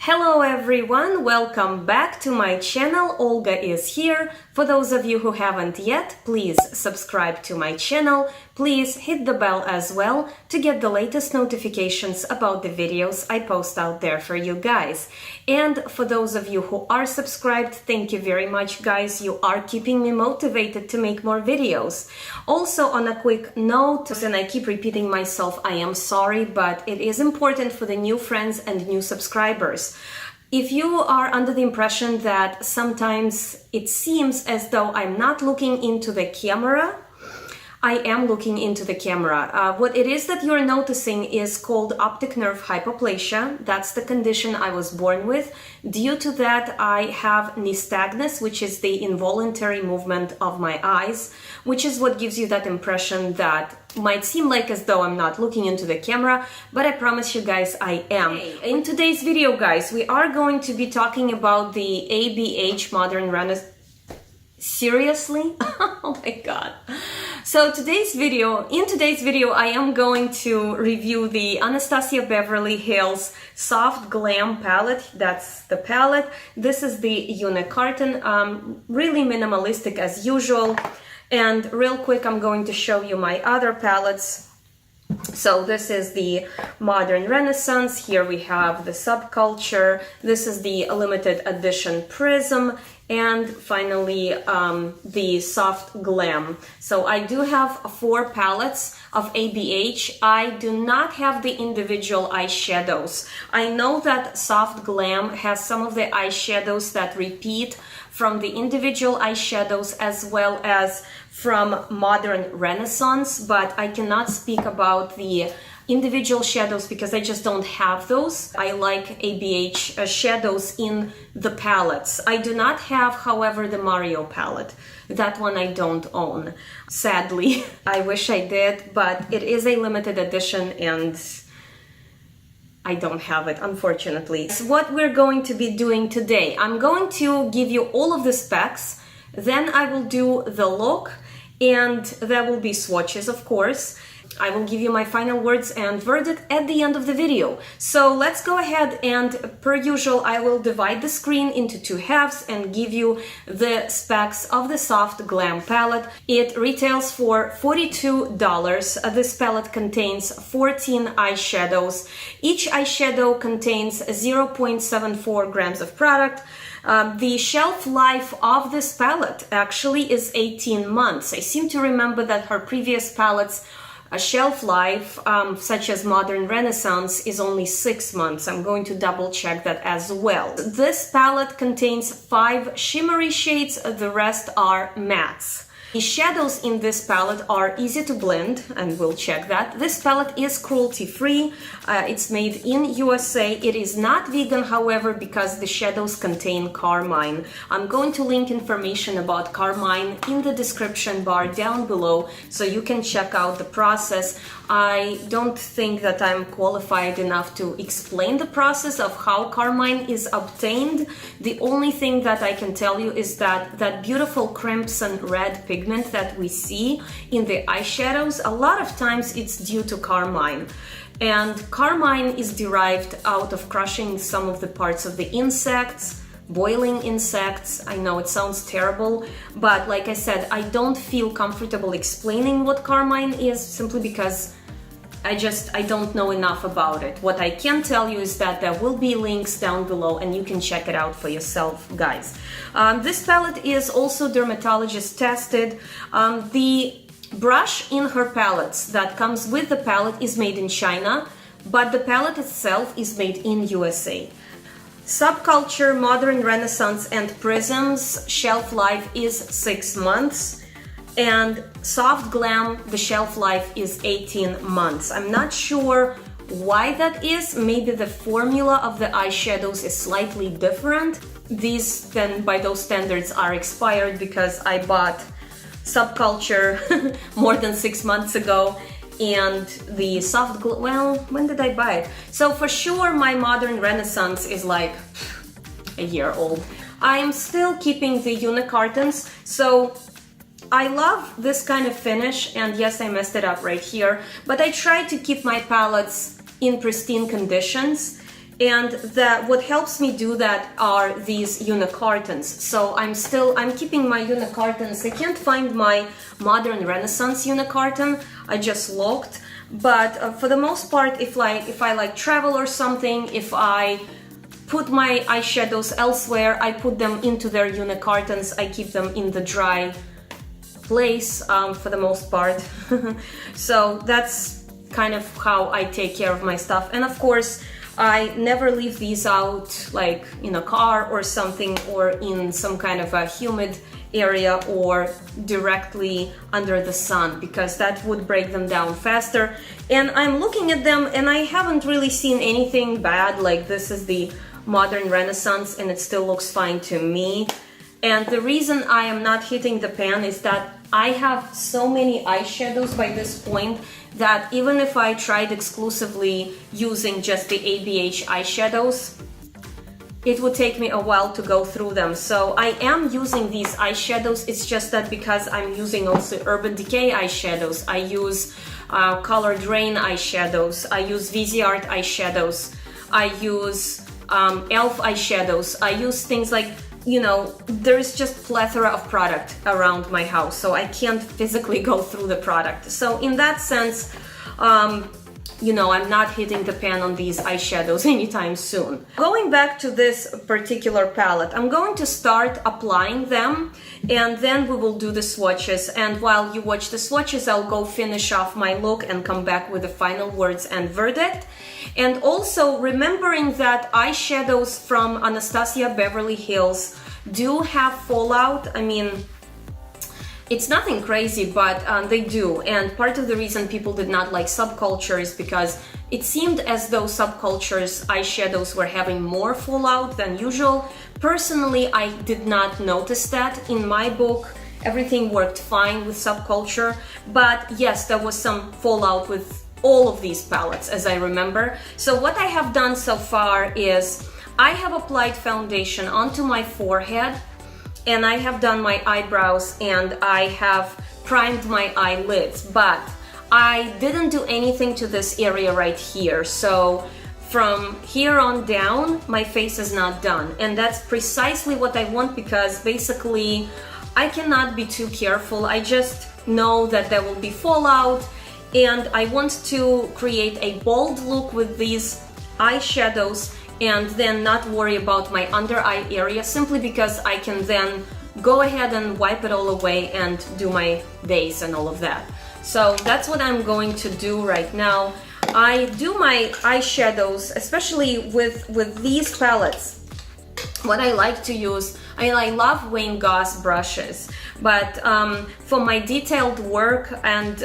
Hello everyone, welcome back to my channel. Olga is here. For those of you who haven't yet, please subscribe to my channel. Please hit the bell as well to get the latest notifications about the videos I post out there for you guys. And for those of you who are subscribed, thank you very much guys. You are keeping me motivated to make more videos. Also, on a quick note, and I keep repeating myself, I am sorry, but it is important for the new friends and new subscribers. If you are under the impression that sometimes it seems as though I'm not looking into the camera, I am looking into the camera. What it is that you're noticing is called optic nerve hypoplasia. That's the condition I was born with. Due to that, I have nystagmus, which is the involuntary movement of my eyes, which is what gives you that impression that might seem like as though I'm not looking into the camera, but I promise you guys I am. In today's video, guys, we are going to be talking about the ABH Modern Renaissance. Seriously? Oh my god. So in today's video, I am going to review the Anastasia Beverly Hills Soft Glam Palette. That's the palette. This is the unicarton, really minimalistic as usual. And real quick, I'm going to show you my other palettes. So this is the Modern Renaissance. Here we have the Subculture. This is the limited edition Prism. And finally, the Soft Glam. So I do have 4 palettes of ABH. I do not have the individual eyeshadows. I know that Soft Glam has some of the eyeshadows that repeat from the individual eyeshadows as well as from Modern Renaissance, but I cannot speak about the individual shadows because I just don't have those. I like ABH shadows in the palettes. I do not have, however, the Mario palette. That one I don't own, sadly. I wish I did, but it is a limited edition and I don't have it, unfortunately. So what we're going to be doing today, I'm going to give you all of the specs, then I will do the look, and there will be swatches, of course. I will give you my final words and verdict at the end of the video. So let's go ahead and, per usual, I will divide the screen into 2 halves and give you the specs of the Soft Glam palette. It retails for $42. This palette contains 14 eyeshadows. Each eyeshadow contains 0.74 grams of product. The shelf life of this palette actually is 18 months. I seem to remember that her previous palettes a shelf life, such as Modern Renaissance, is only 6 months. I'm going to double check that as well. This palette contains 5 shimmery shades, the rest are mattes. The shadows in this palette are easy to blend, and we'll check that. This palette is cruelty-free. It's made in USA. It is not vegan, however, because the shadows contain Carmine. I'm going to link information about Carmine in the description bar down below, so you can check out the process. I don't think that I'm qualified enough to explain the process of how Carmine is obtained. The only thing that I can tell you is that that beautiful crimson red pigment that we see in the eyeshadows, a lot of times it's due to Carmine. And Carmine is derived out of crushing some of the parts of the insects, boiling insects. I know it sounds terrible, but like I said, I don't feel comfortable explaining what Carmine is simply because I don't know enough about it. What I can tell you is that there will be links down below and you can check it out for yourself, guys. This palette is also dermatologist tested. The brush in her palettes that comes with the palette is made in China, but the palette itself is made in USA. Subculture, Modern Renaissance, and Prisms shelf life is 6 months. And Soft Glam, the shelf life is 18 months. I'm not sure why that is. Maybe the formula of the eyeshadows is slightly different. These then, by those standards, are expired because I bought Subculture more than 6 months ago. And the Soft Glam, well, when did I buy it? So for sure, my Modern Renaissance is like a year old. I'm still keeping the unicartons, so I love this kind of finish, and yes, I messed it up right here, but I try to keep my palettes in pristine conditions, And what helps me do that are these unicartons. So I'm keeping my unicartons. I can't find my Modern Renaissance unicarton. I just looked. But for the most part, if I like travel or something, if I put my eyeshadows elsewhere, I put them into their unicartons. I keep them in the dry place for the most part. So that's kind of how I take care of my stuff. And of course, I never leave these out like in a car or something, or in some kind of a humid area or directly under the sun, because that would break them down faster. And I'm looking at them and I haven't really seen anything bad. Like, this is the Modern Renaissance and it still looks fine to me. And the reason I am not hitting the pan is that I have so many eyeshadows by this point that even if I tried exclusively using just the ABH eyeshadows, it would take me a while to go through them. So I am using these eyeshadows. It's just that because I'm using also Urban Decay eyeshadows, I use Colored Rain eyeshadows, I use Viseart eyeshadows, I use e.l.f. eyeshadows, I use things like, you know, there's just plethora of product around my house, so I can't physically go through the product. So in that sense, you know, I'm not hitting the pan on these eyeshadows anytime soon. Going back to this particular palette, I'm going to start applying them and then we will do the swatches. And while you watch the swatches, I'll go finish off my look and come back with the final words and verdict. And also remembering that eyeshadows from Anastasia Beverly Hills do have fallout. I mean, it's nothing crazy, but they do. And part of the reason people did not like Subculture is because it seemed as though Subculture's eyeshadows were having more fallout than usual. Personally, I did not notice that. In my book, everything worked fine with Subculture. But yes, there was some fallout with all of these palettes, as I remember. So what I have done so far is I have applied foundation onto my forehead, and I have done my eyebrows, and I have primed my eyelids, but I didn't do anything to this area right here. So from here on down, my face is not done. And that's precisely what I want, because basically I cannot be too careful. I just know that there will be fallout, and I want to create a bold look with these eyeshadows and then not worry about my under eye area, simply because I can then go ahead and wipe it all away and do my base and all of that. So that's what I'm going to do right now. I do my eyeshadows, especially with these palettes. What I like to use, I love Wayne Goss brushes, but for my detailed work and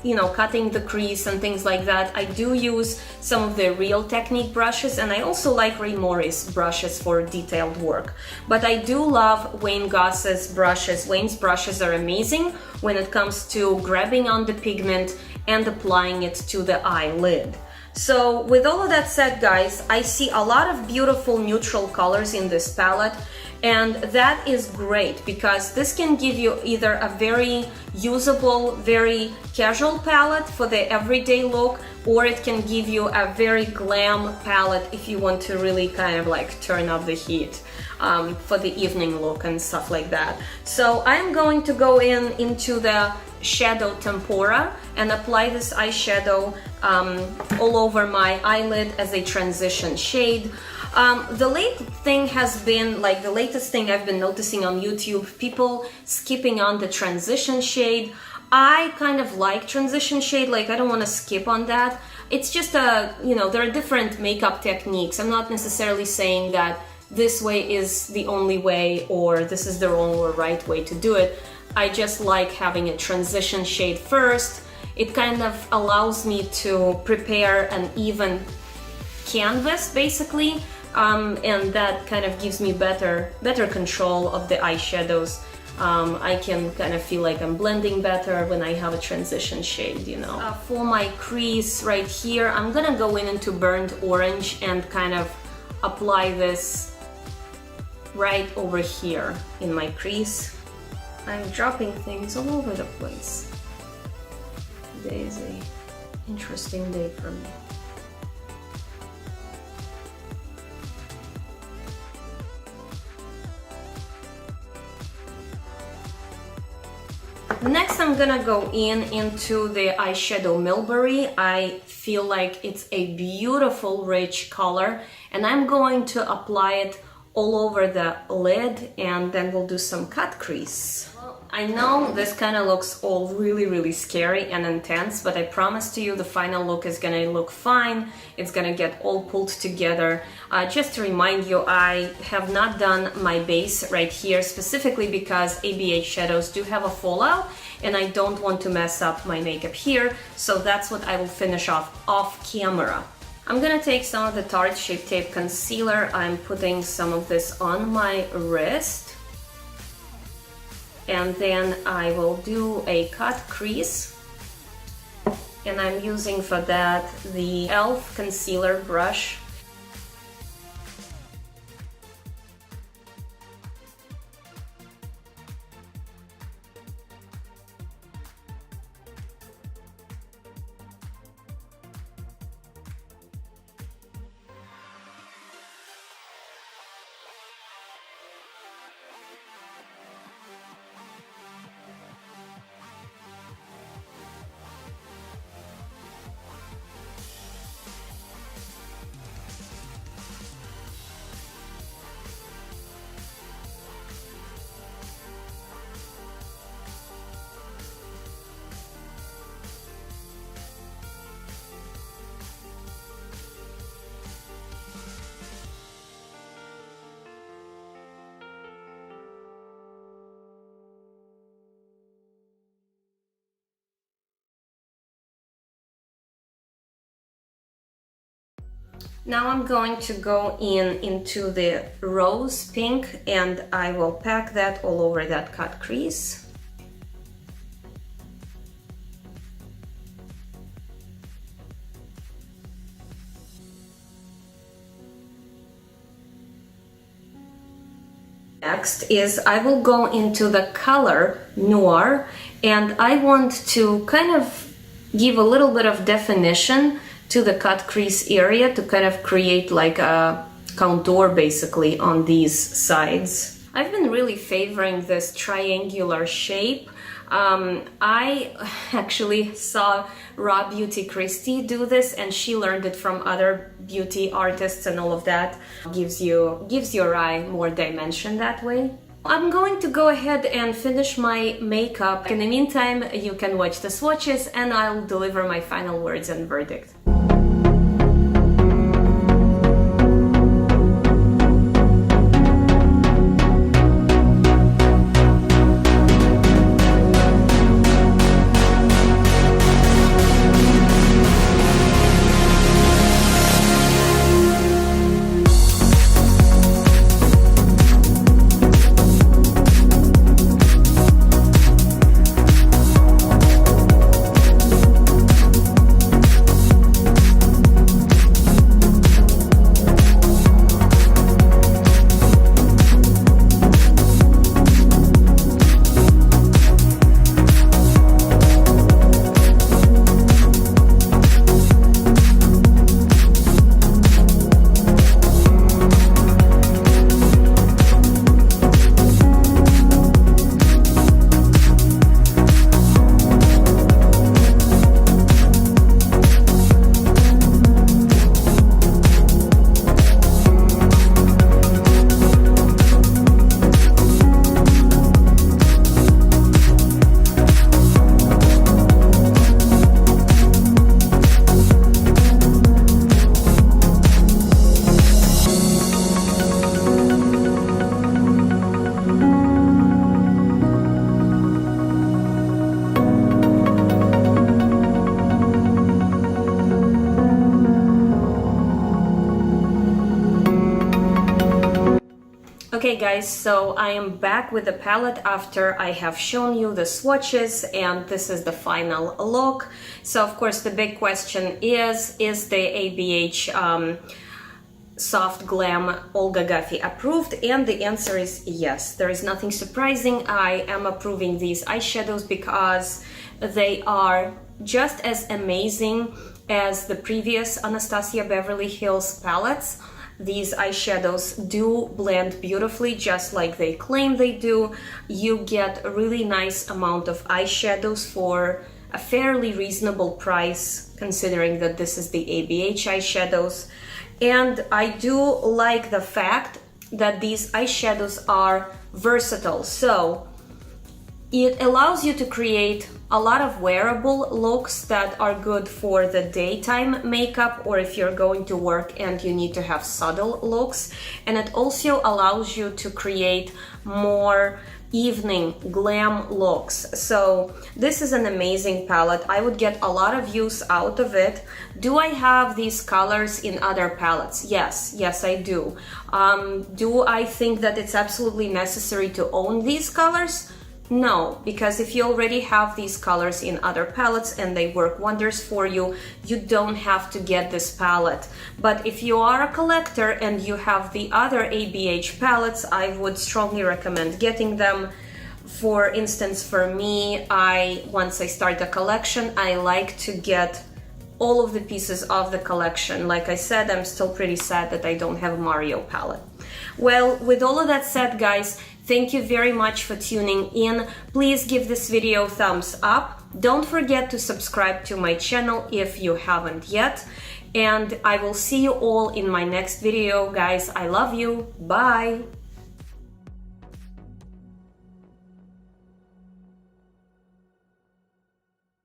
you know, cutting the crease and things like that, I do use some of the Real Technique brushes, and I also like Ray Morris brushes for detailed work. But I do love Wayne Goss's brushes. Wayne's brushes are amazing when it comes to grabbing on the pigment and applying it to the eyelid. So with all of that said, guys, I see a lot of beautiful neutral colors in this palette, and that is great because this can give you either a very usable, very casual palette for the everyday look, or it can give you a very glam palette if you want to really kind of like turn up the heat for the evening look and stuff like that. So I'm going to go into the shadow tempora and apply this eyeshadow all over my eyelid as a transition shade. The latest thing I've been noticing on YouTube, people skipping on the transition shade. I kind of like transition shade, like I don't want to skip on that. It's just you know, there are different makeup techniques. I'm not necessarily saying that this way is the only way or this is the wrong or right way to do it. I just like having a transition shade first. It kind of allows me to prepare an even canvas, basically, and that kind of gives me better control of the eyeshadows. I can kind of feel like I'm blending better when I have a transition shade, you know. For my crease right here, I'm gonna go into burnt orange and kind of apply this right over here in my crease. I'm dropping things all over the place. Today is an interesting day for me. Next, I'm gonna go into the eyeshadow Mulberry. I feel like it's a beautiful, rich color, and I'm going to apply it all over the lid, and then we'll do some cut crease. I know this kind of looks all really scary and intense, but I promise to you the final look is gonna look fine. It's gonna get all pulled together. Just to remind you, I have not done my base right here specifically because ABH shadows do have a fallout and I don't want to mess up my makeup here, so that's what I will finish off camera. I'm gonna take some of the Tarte Shape Tape Concealer. I'm putting some of this on my wrist. And then I will do a cut crease, and I'm using for that the e.l.f. concealer brush. Now I'm going to go into the rose pink, and I will pack that all over that cut crease. Next is I will go into the color Noir, and I want to kind of give a little bit of definition to the cut crease area to kind of create like a contour basically on these sides. I've been really favoring this triangular shape. I actually saw Raw Beauty Christie do this, and she learned it from other beauty artists, and all of that gives your eye more dimension that way. I'm going to go ahead and finish my makeup. In the meantime, you can watch the swatches and I'll deliver my final words and verdict. Okay guys, so I am back with the palette after I have shown you the swatches, and this is the final look. So of course the big question is the ABH Soft Glam Olga Guffey approved? And the answer is yes. There is nothing surprising. I am approving these eyeshadows because they are just as amazing as the previous Anastasia Beverly Hills palettes. these eyeshadows do blend beautifully, just like they claim they do. You get a really nice amount of eyeshadows for a fairly reasonable price, considering that this is the ABH eyeshadows. And I do like the fact that these eyeshadows are versatile. So it allows you to create a lot of wearable looks that are good for the daytime makeup, or if you're going to work and you need to have subtle looks. And it also allows you to create more evening glam looks. So this is an amazing palette. I would get a lot of use out of it. Do I have these colors in other palettes? Yes, I do. Do I think that it's absolutely necessary to own these colors? No, because if you already have these colors in other palettes and they work wonders for you, you don't have to get this palette. But if you are a collector and you have the other ABH palettes, I would strongly recommend getting them. For instance, for me, once I start a collection, I like to get all of the pieces of the collection. Like I said, I'm still pretty sad that I don't have a Mario palette. Well, with all of that said, guys, thank you very much for tuning in. Please give this video a thumbs up. Don't forget to subscribe to my channel if you haven't yet. And I will see you all in my next video, guys. I love you. Bye.